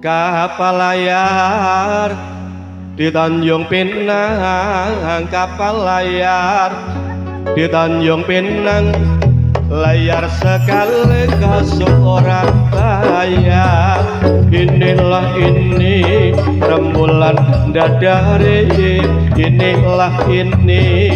kapal layar di Tanjung Pinang, kapal layar di Tanjung Pinang, layar sekali ke Surabaya. Inilah ini rembulan dadari, inilah ini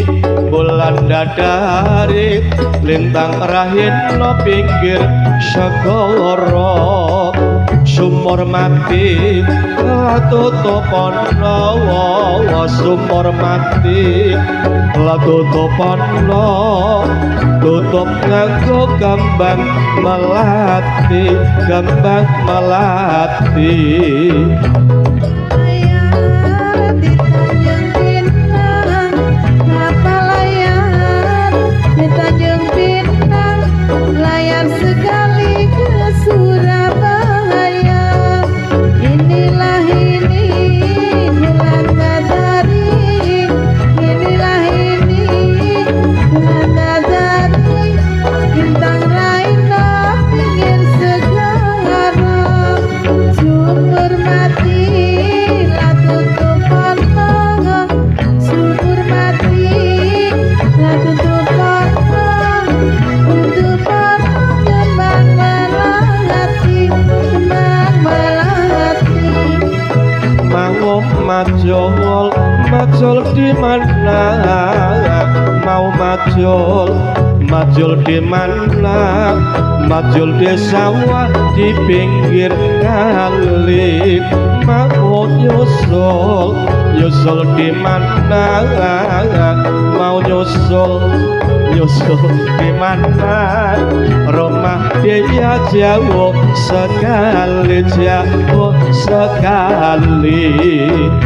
bulan dadari, lintang rahin no pinggir segoro, sumur mati latutupono, sumur mati latutupono, tutup nganggo gambang melati, gambang melati. Layar di Tanjung Pinang, kapal layar di Tanjung Pinang, layar sekali ke Surabaya. Inilah ini bulan dadari, inilah ini bulan dadari, bintang raina pinggir segara, sumur mati latutupono, sumur mati latutupono, tutupono kembang melati, kembang melati. Mau majol, majol di mana? Mau majol, majol di mana? Majol di sawah di pinggir kali. Mau nyusul, nyusul di mana? Mau nyusul, nyusul di mana? Rumah dia jauh sekali, jauh sekali.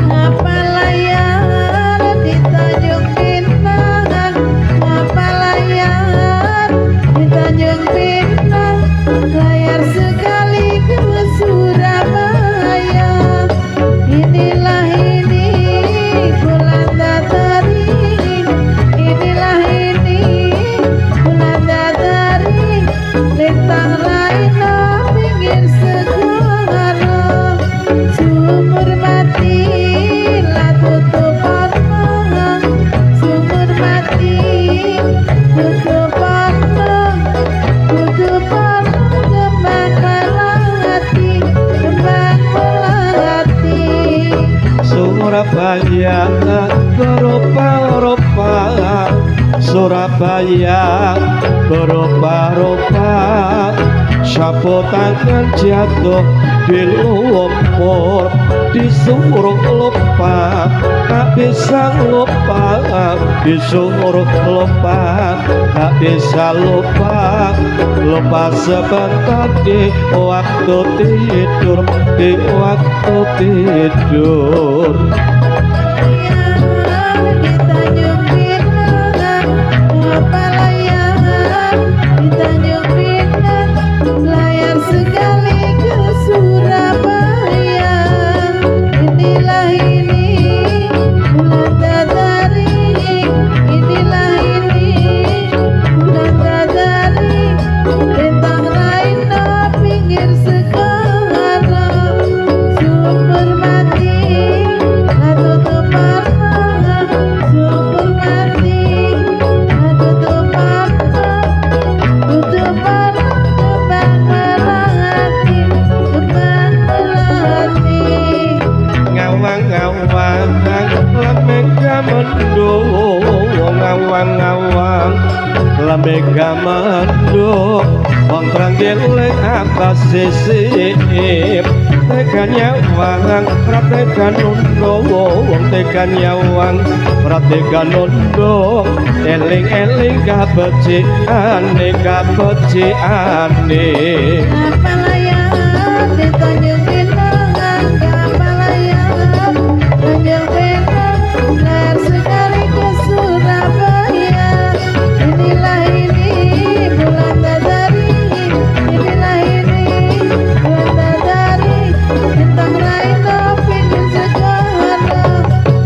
Kapal layar di Tanjung Pinang, kapal layar di Tanjung Pinang, layar sekali ke Surabaya. Inilah ini bulan dadari, inilah ini bulan dadari, lintang raina pinggir segara, sumur mati latutupono, sumur mati tutupono, tutupono kembang melati, kembang melati. Surabaya berupa-rupa, Surabaya berupa-rupa, sapu tangan jatuh di lumpur, disuruh lupa, tak bisa lupa, disuruh lupa, tak bisa lupa, lupa sebentar di waktu tidur, di waktu tidur. Layar di Tanjung Pinang, kapal layar di Tanjung Pinang, layar sekali ke Surabaya. Inilah ini bulan dadari, inilah ini bulan dadari, bintang raina pinggir segara, sumur mati latutupono, sumur mati latutupono, tutupono kembang melati, kembang melati. Ngawang-ngawang lamega mendung, ngawang-ngawang lamega mendung, wong tranggileng apa sisip, tekan nyawang pratekan nundo, wong tekan nyawang pratekan nundo, eling-eling kabeciane, kabeciane. Kapal layar di Tanjung Pinang, kapal layar Tanjung Pinang, layar sekali ke Surabaya. Inilah ini bulan dadari, inilah ini bulan dadari, bintang raina pinggir segara,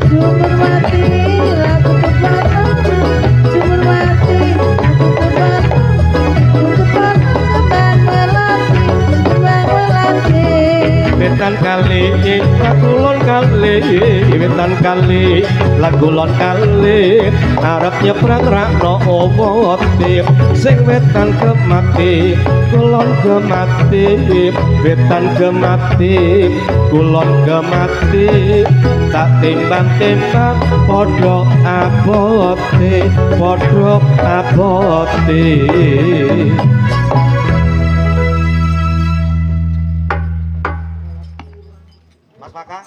sumur mati latutupono, sumur mati latutupono, tutupono kembang melati, wetan kali lagulon kali wetan kali lagulon kali arep nyebrang rakno omote sing wetan kemati kulon kemati wetan kemati kulon kemati tak timbang-timbang padha abote padha abote. Mas Maka,